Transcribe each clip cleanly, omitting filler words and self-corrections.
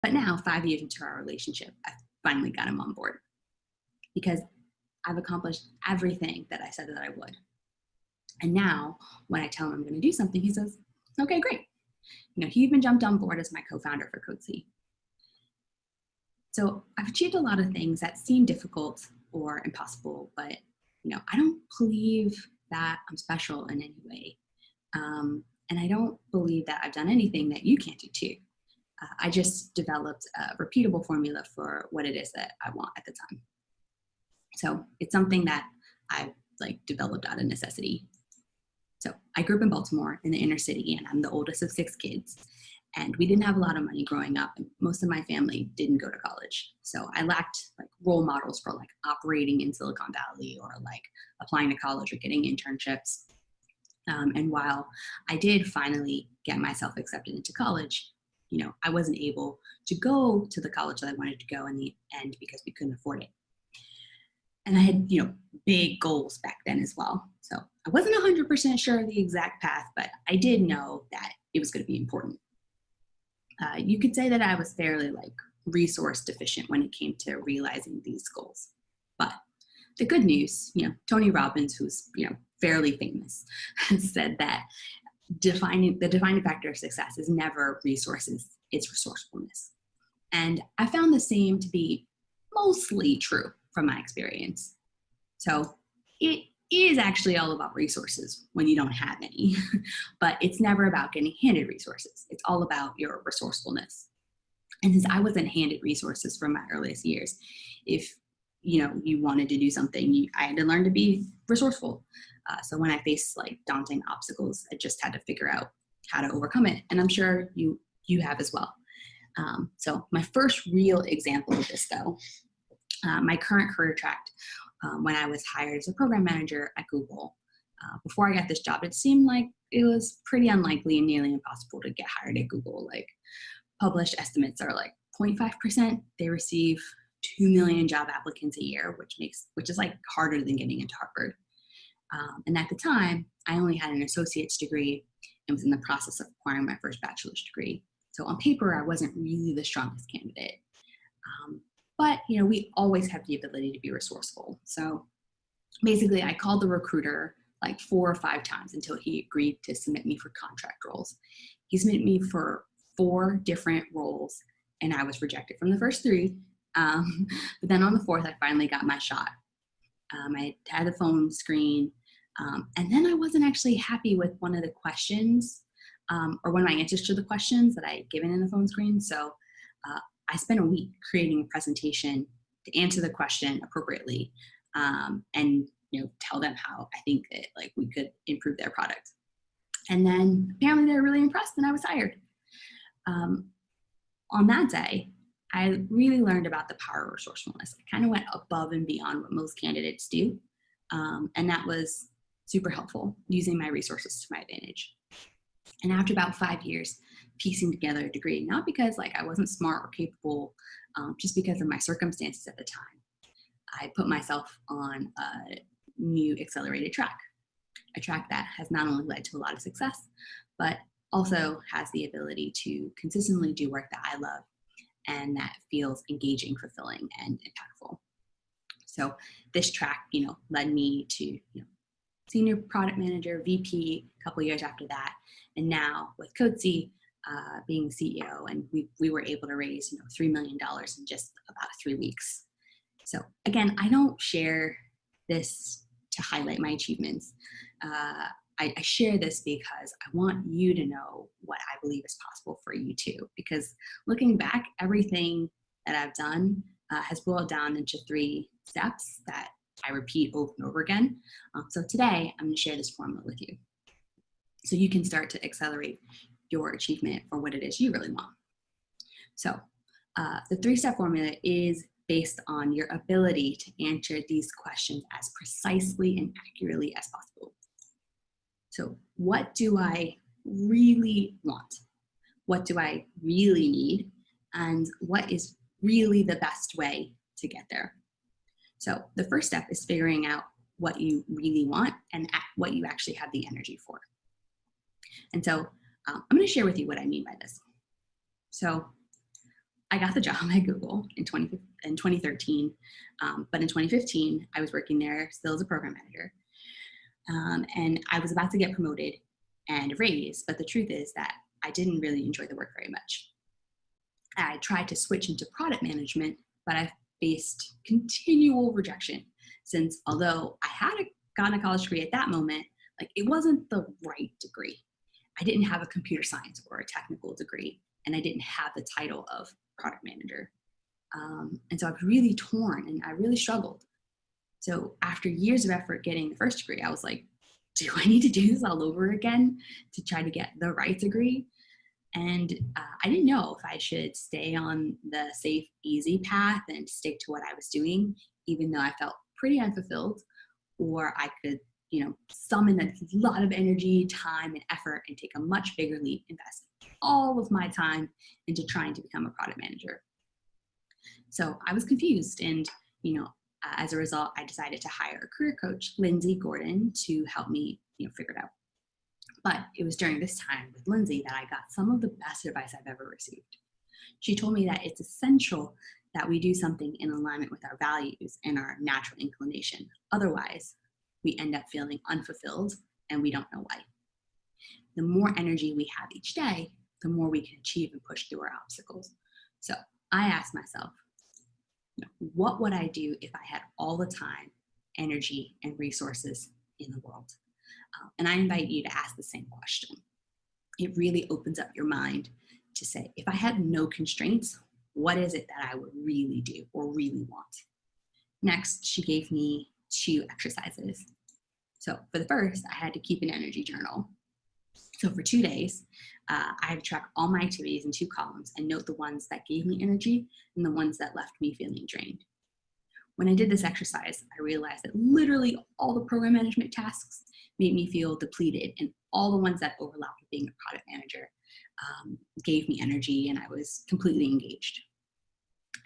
But now, 5 years into our relationship, I finally got him on board because I've accomplished everything that I said that I would. And now when I tell him I'm going to do something, he says, okay, great. He even jumped on board as my co-founder for CodeSee. So I've achieved a lot of things that seem difficult or impossible, but I don't believe that I'm special in any way. And I don't believe that I've done anything that you can't do too. I just developed a repeatable formula for what it is that I want at the time. So it's something that I've developed out of necessity. So I grew up in Baltimore in the inner city, and I'm the oldest of 6 kids. And we didn't have a lot of money growing up, and most of my family didn't go to college. So I lacked role models for operating in Silicon Valley or applying to college or getting internships. And while I did finally get myself accepted into college, I wasn't able to go to the college that I wanted to go in the end because we couldn't afford it. And I had, big goals back then as well. So I wasn't 100% sure of the exact path, but I did know that it was going to be important. You could say that I was fairly resource deficient when it came to realizing these goals. But the good news, Tony Robbins, who's, fairly famous, said that the defining factor of success is never resources, it's resourcefulness. And I found the same to be mostly true from my experience. So it is actually all about resources when you don't have any, but it's never about getting handed resources. It's all about your resourcefulness. And since I wasn't handed resources from my earliest years, if you wanted to do something, I had to learn to be resourceful. So when I faced daunting obstacles, I just had to figure out how to overcome it. And I'm sure you have as well. So my first real example of this though, my current career track, when I was hired as a program manager at Google, before I got this job, it seemed like it was pretty unlikely and nearly impossible to get hired at Google. Published estimates are 0.5%. They receive 2 million job applicants a year, which is harder than getting into Harvard. And at the time, I only had an associate's degree and was in the process of acquiring my first bachelor's degree. So on paper, I wasn't really the strongest candidate. But we always have the ability to be resourceful. So basically, I called the recruiter 4 or 5 times until he agreed to submit me for contract roles. He submitted me for 4 different roles, and I was rejected from the first 3. But then on the 4th, I finally got my shot. I had the phone screen, and then I wasn't actually happy with one of the questions or one of my answers to the questions that I had given in the phone screen. So I spent a week creating a presentation to answer the question appropriately and tell them how I think that we could improve their product. And then apparently they were really impressed and I was hired. On that day, I really learned about the power of resourcefulness. I kind of went above and beyond what most candidates do. And that was super helpful, using my resources to my advantage. And after about 5 years, piecing together a degree, not because I wasn't smart or capable, just because of my circumstances at the time, I put myself on a new accelerated track, a track that has not only led to a lot of success, but also has the ability to consistently do work that I love and that feels engaging, fulfilling, and impactful. So this track, led me to, senior product manager, VP, a couple years after that. And now with CodeSee, being the CEO, and we were able to raise, $3 million in just about 3 weeks. So again, I don't share this to highlight my achievements. I share this because I want you to know what I believe is possible for you too. Because looking back, everything that I've done has boiled down into 3 steps that I repeat over and over again. So today, I'm going to share this formula with you so you can start to accelerate your achievement for what it is you really want. So the 3-step formula is based on your ability to answer these questions as precisely and accurately as possible. So what do I really want? What do I really need? And what is really the best way to get there? So the first step is figuring out what you really want and what you actually have the energy for. And so I'm going to share with you what I mean by this. So I got the job at Google in 2013, but in 2015, I was working there still as a program manager. And I was about to get promoted and raised, but the truth is that I didn't really enjoy the work very much. I tried to switch into product management, but I faced continual rejection since although I had gotten a college degree at that moment, like it wasn't the right degree. I didn't have a computer science or a technical degree, and I didn't have the title of product manager. And so I was really torn and I really struggled. So after years of effort getting the first degree, I was like, do I need to do this all over again to try to get the right degree? And I didn't know if I should stay on the safe, easy path and stick to what I was doing, even though I felt pretty unfulfilled, or I could, summon a lot of energy, time, and effort and take a much bigger leap, invest all of my time into trying to become a product manager. So I was confused, and, as a result, I decided to hire a career coach, Lindsay Gordon, to help me, figure it out. But it was during this time with Lindsay that I got some of the best advice I've ever received. She told me that it's essential that we do something in alignment with our values and our natural inclination. Otherwise, we end up feeling unfulfilled and we don't know why. The more energy we have each day, the more we can achieve and push through our obstacles. So I asked myself, what would I do if I had all the time, energy, and resources in the world? And I invite you to ask the same question. It really opens up your mind to say, if I had no constraints, what is it that I would really do or really want? Next, she gave me 2 exercises. So for the first, I had to keep an energy journal. So for 2 days, I had to track all my activities in 2 columns and note the ones that gave me energy and the ones that left me feeling drained. When I did this exercise, I realized that literally all the program management tasks made me feel depleted, and all the ones that overlapped with being a product manager gave me energy, and I was completely engaged.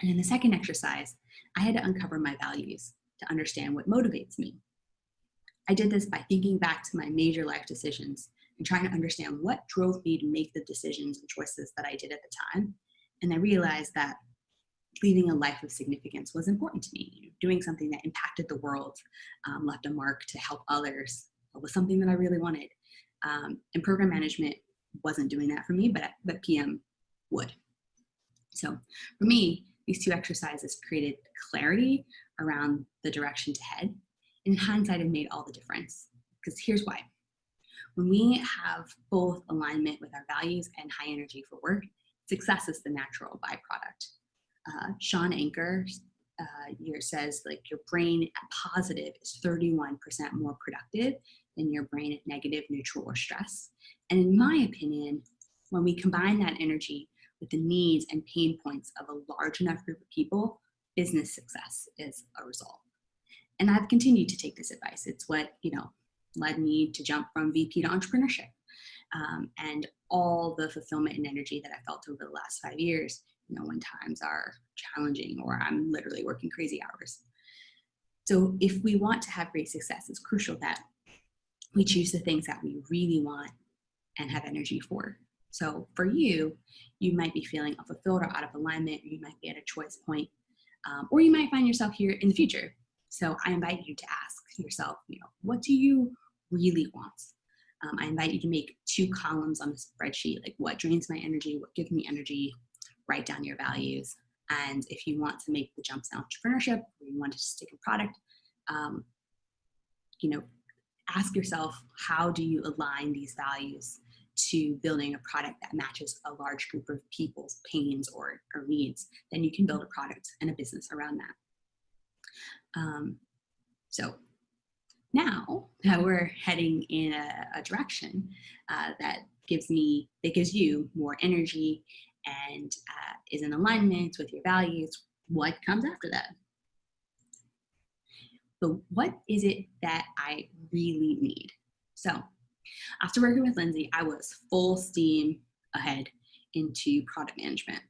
And in the second exercise, I had to uncover my values to understand what motivates me. I did this by thinking back to my major life decisions and trying to understand what drove me to make the decisions and choices that I did at the time. And I realized that leading a life of significance was important to me. Doing something that impacted the world, left a mark to help others, was something that I really wanted. And program management wasn't doing that for me, but PM would. So for me, these 2 exercises created clarity around the direction to head. In hindsight, it made all the difference, because here's why. When we have both alignment with our values and high energy for work, success is the natural byproduct. Sean Anker says, like, your brain at positive is 31% more productive than your brain at negative, neutral, or stress. And in my opinion, when we combine that energy with the needs and pain points of a large enough group of people, business success is a result. And I've continued to take this advice. It's what, led me to jump from VP to entrepreneurship. And all the fulfillment and energy that I felt over the last 5 years, when times are challenging or I'm literally working crazy hours. So if we want to have great success, it's crucial that we choose the things that we really want and have energy for. So for you, you might be feeling unfulfilled or out of alignment, or you might be at a choice point, or you might find yourself here in the future. So I invite you to ask yourself, what do you really want? I invite you to make 2 columns on the spreadsheet, like what drains my energy, what gives me energy. Write down your values. And if you want to make the jump to entrepreneurship, or you want to stick in product, ask yourself, how do you align these values to building a product that matches a large group of people's pains or needs? Then you can build a product and a business around that. So now that we're heading in a direction that gives you more energy and is in alignment with your values, what comes after that? But what is it that I really need? So after working with Lindsay, I was full steam ahead into product management,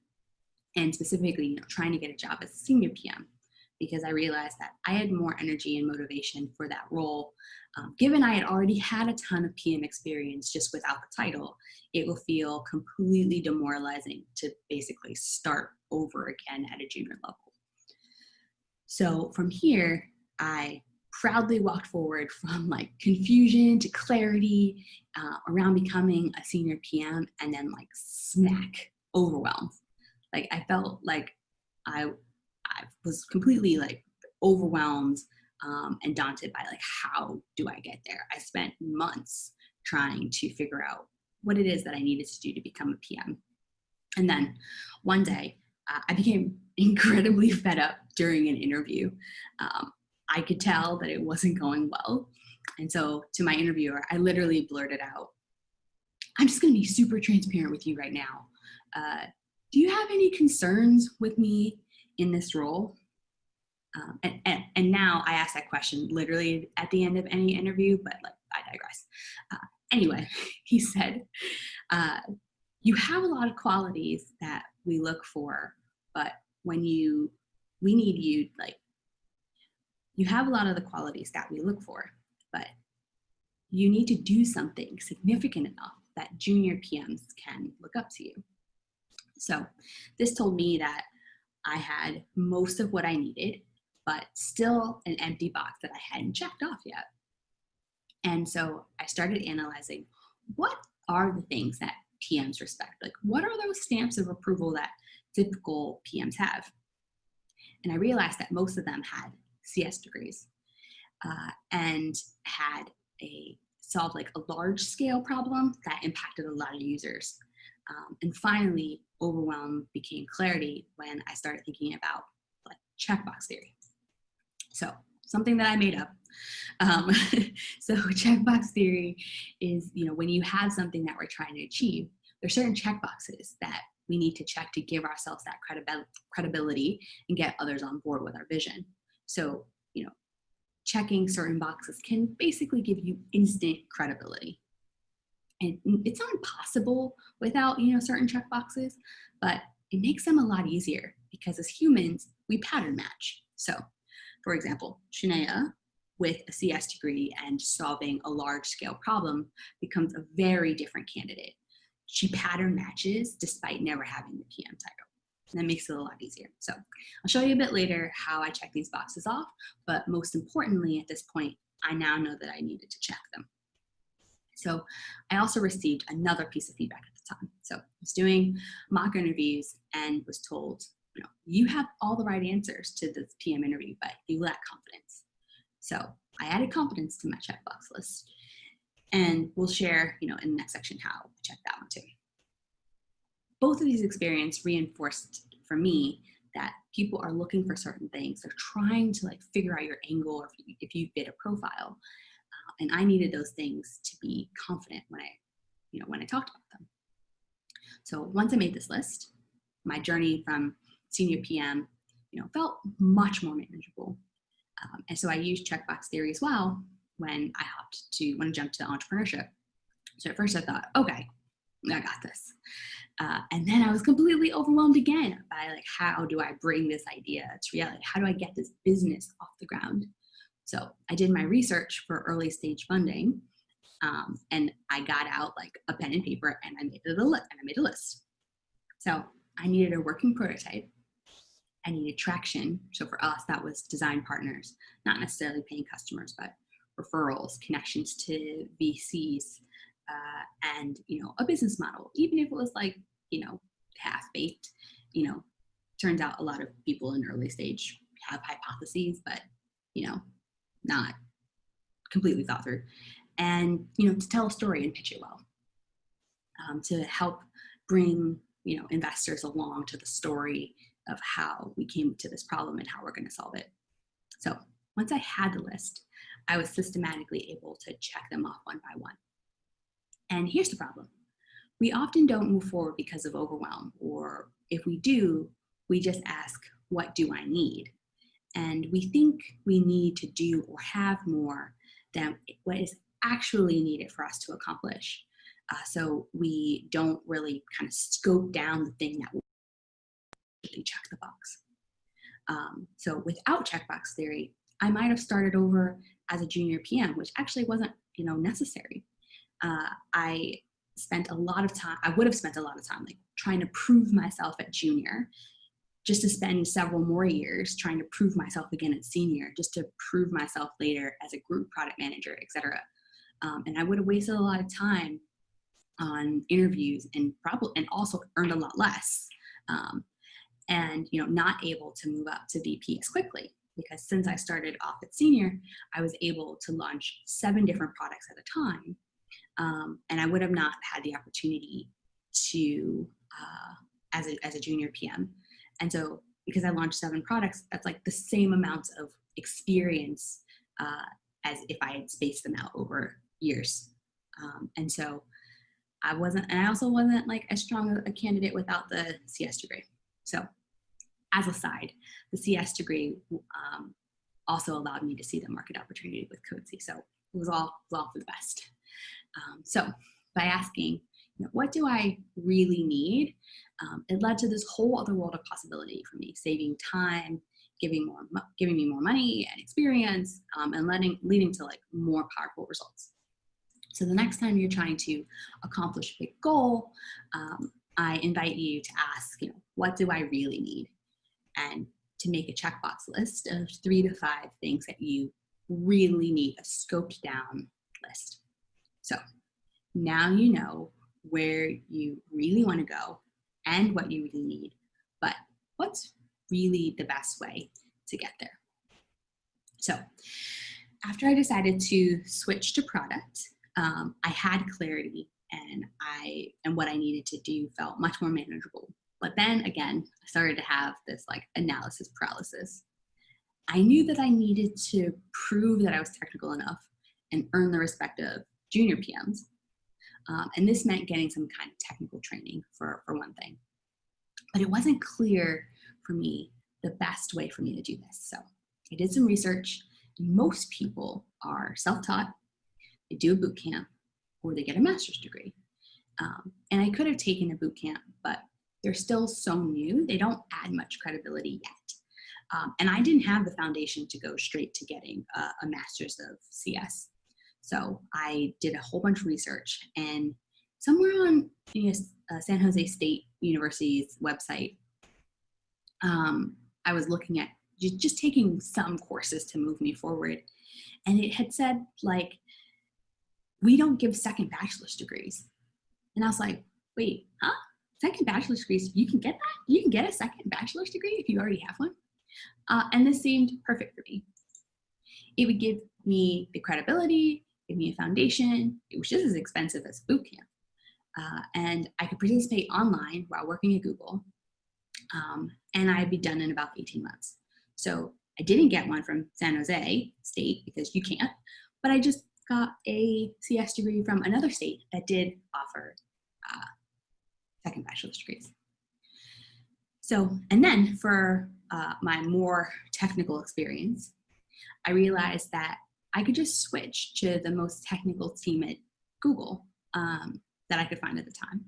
and specifically, trying to get a job as a senior PM, because I realized that I had more energy and motivation for that role. Given I had already had a ton of PM experience just without the title, it will feel completely demoralizing to basically start over again at a junior level. So from here, I proudly walked forward from like confusion to clarity around becoming a senior PM, and then like smack, overwhelmed. Like I felt like I was completely like overwhelmed and daunted by like, how do I get there? I spent months trying to figure out what it is that I needed to do to become a PM. And then one day I became incredibly fed up during an interview. I could tell that it wasn't going well. And so to my interviewer, I literally blurted out, I'm just going to be super transparent with you right now. Do you have any concerns with me in this role? And now I ask that question literally at the end of any interview, but like, I digress. Anyway, he said, you have a lot of qualities that we look for, but when we need you, like, you have a lot of the qualities that we look for, but you need to do something significant enough that junior PMs can look up to you. So this told me that I had most of what I needed, but still an empty box that I hadn't checked off yet. And so I started analyzing, what are the things that PMs respect? Like, what are those stamps of approval that typical PMs have? And I realized that most of them had CS degrees and had solved like a large scale problem that impacted a lot of users. And finally, overwhelm became clarity when I started thinking about like checkbox theory. So something that I made up. So checkbox theory is, when you have something that we're trying to achieve, there's certain checkboxes that we need to check to give ourselves that credibility and get others on board with our vision. So, checking certain boxes can basically give you instant credibility. And it's not impossible without, certain checkboxes, but it makes them a lot easier because as humans, we pattern match. So, for example, Shanea, with a CS degree and solving a large scale problem, becomes a very different candidate. She pattern matches despite never having the PM title. And that makes it a lot easier. So I'll show you a bit later how I check these boxes off, but most importantly at this point, I now know that I needed to check them. So I also received another piece of feedback at the time. So I was doing mock interviews and was told, you have all the right answers to this PM interview, but you lack confidence. So I added confidence to my checkbox list, and we'll share, in the next section how I check that one too. Both of these experiences reinforced for me that people are looking for certain things. They're trying to like figure out your angle or if you fit a profile. And I needed those things to be confident when I talked about them. So once I made this list, my journey from senior PM, felt much more manageable. And so I used checkbox theory as well when I jumped to entrepreneurship. So at first I thought, okay, I got this. And then I was completely overwhelmed again by like, how do I bring this idea to reality? How do I get this business off the ground? So I did my research for early stage funding, and I got out like a pen and paper and I made a list. So I needed a working prototype. I needed traction. So for us, that was design partners, not necessarily paying customers, but referrals, connections to VCs, and a business model. Even if it was like half-baked, turns out a lot of people in early stage have hypotheses, but not completely thought through. And to tell a story and pitch it well, to help bring investors along to the story of how we came to this problem and how we're going to solve it. So once I had the list, I was systematically able to check them off one by one. And here's the problem. We often don't move forward because of overwhelm, or if we do, we just ask, what do I need? And we think we need to do or have more than what is actually needed for us to accomplish. So we don't really kind of scope down the thing that will really check the box. So without checkbox theory, I might have started over as a junior PM, which actually wasn't necessary. I would have spent a lot of time like trying to prove myself at junior just to spend several more years trying to prove myself again as senior, just to prove myself later as a group product manager, et cetera. And I would have wasted a lot of time on interviews and also earned a lot less. And not able to move up to VP as quickly, because since I started off at senior, I was able to launch 7 different products at a time. And I would have not had the opportunity to, as a junior PM. And so because I launched 7 products, that's like the same amount of experience as if I had spaced them out over years. And so I also wasn't like as strong a candidate without the CS degree. So as a side, the CS degree also allowed me to see the market opportunity with CodeSee. So it was all for the best. So by asking, what do I really need? It led to this whole other world of possibility for me, saving time, giving me more money and experience, and leading to like more powerful results. So the next time you're trying to accomplish a big goal, I invite you to ask, what do I really need? And to make a checkbox list of 3 to 5 things that you really need, a scoped down list. So now you know where you really want to go and what you really need, but what's really the best way to get there? So after I decided to switch to product, I had clarity, and what I needed to do felt much more manageable. But then again, I started to have this like analysis paralysis. I knew that I needed to prove that I was technical enough and earn the respect of junior PMs. And this meant getting some kind of technical training for one thing. But it wasn't clear for me the best way for me to do this. So I did some research. Most people are self-taught, they do a boot camp, or they get a master's degree. And I could have taken a boot camp, but they're still so new, they don't add much credibility yet. And I didn't have the foundation to go straight to getting a master's of CS. So I did a whole bunch of research, and somewhere on San Jose State University's website, I was looking at just taking some courses to move me forward. And it had said, like, we don't give second bachelor's degrees. And I was like, wait, huh? Second bachelor's degrees, you can get that? You can get a second bachelor's degree if you already have one? And this seemed perfect for me. It would give me the credibility, give me a foundation. It was just as expensive as boot camp. And I could participate online while working at Google. And I'd be done in about 18 months. So I didn't get one from San Jose State because you can't, but I just got a CS degree from another state that did offer second bachelor's degrees. So, and then for my more technical experience, I realized that I could just switch to the most technical team at Google that I could find at the time.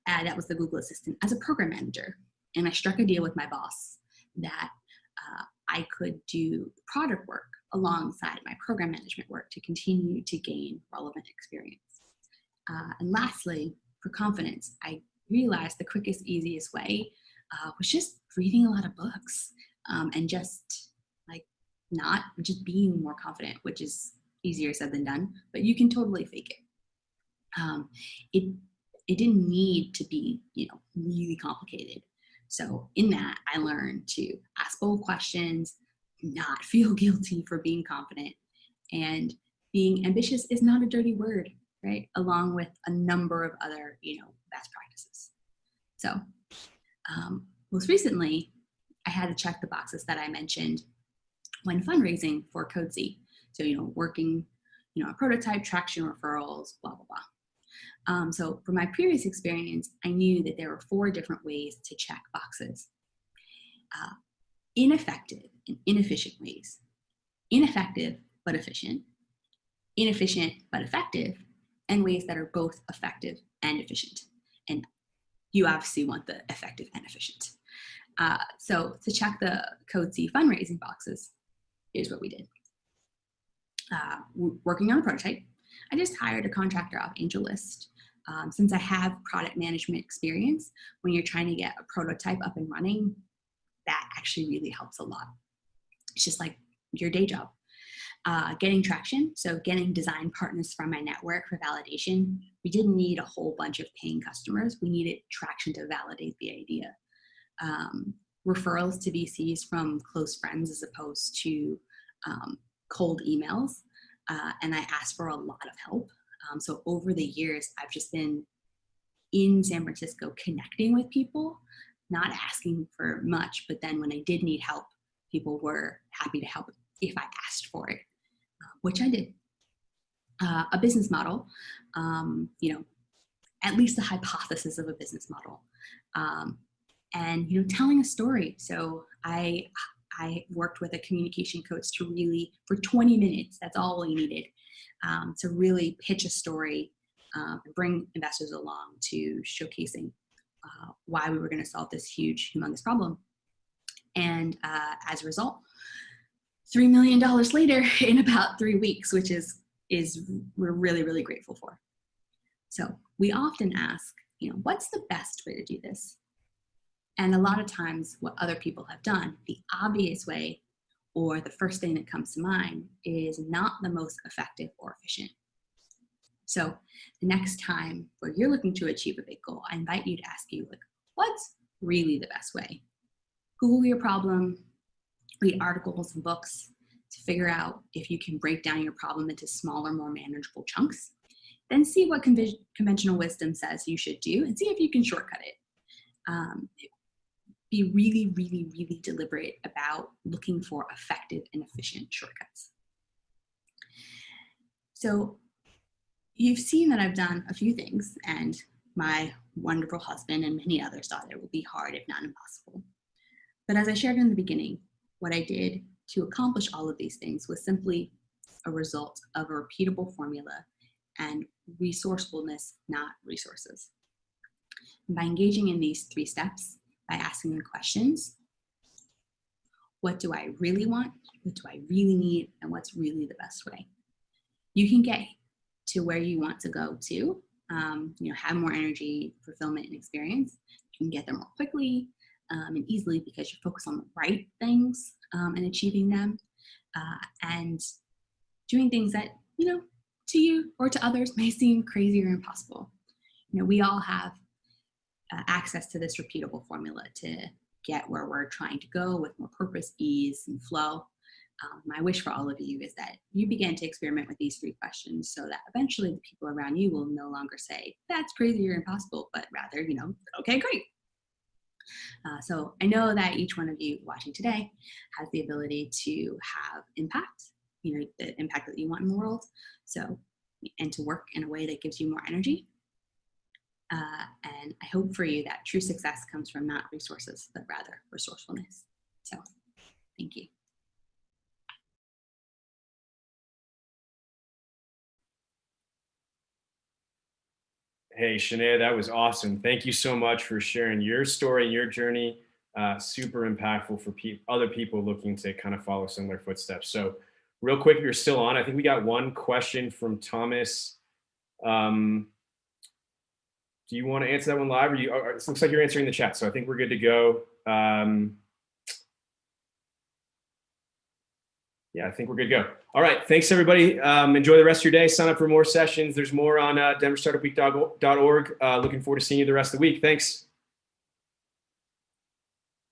That was the Google Assistant as a program manager. And I struck a deal with my boss that I could do product work alongside my program management work to continue to gain relevant experience. And lastly, for confidence, I realized the quickest, easiest way was just reading a lot of books and just not just being more confident, which is easier said than done, but you can totally fake it. It didn't need to be, really complicated. So in that, I learned to ask bold questions, not feel guilty for being confident, and being ambitious is not a dirty word, right? Along with a number of other, best practices. So most recently, I had to check the boxes that I mentioned when fundraising for CodeSee. So, working, a prototype, traction, referrals, blah, blah, blah. So from my previous experience, I knew that there were 4 different ways to check boxes. Ineffective and inefficient ways. Ineffective but efficient. Inefficient but effective. And ways that are both effective and efficient. And you obviously want the effective and efficient. So to check the CodeSee fundraising boxes, here's what we did. Working on a prototype, I just hired a contractor off AngelList. Since I have product management experience, when you're trying to get a prototype up and running, actually really helps a lot. It's just like your day job. Getting traction, so getting design partners from my network for validation. We didn't need a whole bunch of paying customers. We needed traction to validate the idea. Referrals to VCs from close friends as opposed to cold emails. And I asked for a lot of help. So over the years, I've just been in San Francisco connecting with people, not asking for much, but then when I did need help, people were happy to help if I asked for it, which I did. A business model, at least the hypothesis of a business model, and telling a story. So I worked with a communication coach to really, for 20 minutes, that's all we needed, to really pitch a story and bring investors along to showcasing why we were going to solve this huge, humongous problem. And as a result, $3 million later in about 3 weeks, which is we're really, really grateful for. So we often ask, what's the best way to do this? And a lot of times what other people have done, the obvious way or the first thing that comes to mind is not the most effective or efficient. So the next time where you're looking to achieve a big goal, I invite you to ask you, what's really the best way? Google your problem, read articles and books to figure out if you can break down your problem into smaller, more manageable chunks. Then see what conventional wisdom says you should do and see if you can shortcut it. Be really, really, really deliberate about looking for effective and efficient shortcuts. So you've seen that I've done a few things, and my wonderful husband and many others thought it would be hard, if not impossible. But as I shared in the beginning, what I did to accomplish all of these things was simply a result of a repeatable formula and resourcefulness, not resources. And by engaging in these 3 steps, by asking the questions, what do I really want? What do I really need? And what's really the best way? You can get to where you want to go to, have more energy, fulfillment, and experience. You can get there more quickly and easily because you focus on the right things and achieving them and doing things that, to you or to others may seem crazy or impossible. We all have access to this repeatable formula to get where we're trying to go with more purpose, ease, and flow. My wish for all of you is that you begin to experiment with these 3 questions so that eventually the people around you will no longer say, that's crazy or impossible, but rather, okay, great. So I know that each one of you watching today has the ability to have impact, the impact that you want in the world. So, and to work in a way that gives you more energy. And I hope for you that true success comes from not resources, but rather resourcefulness. So thank you. Hey, Shanea, that was awesome. Thank you so much for sharing your story, your journey. Super impactful for other people looking to kind of follow similar footsteps. So real quick, if you're still on, I think we got one question from Thomas. Do you want to answer that one live? Or it looks like you're answering the chat, so I think we're good to go. Yeah, I think we're good to go. All right, thanks everybody. Enjoy the rest of your day. Sign up for more sessions. There's more on denverstartupweek.org. Looking forward to seeing you the rest of the week. Thanks.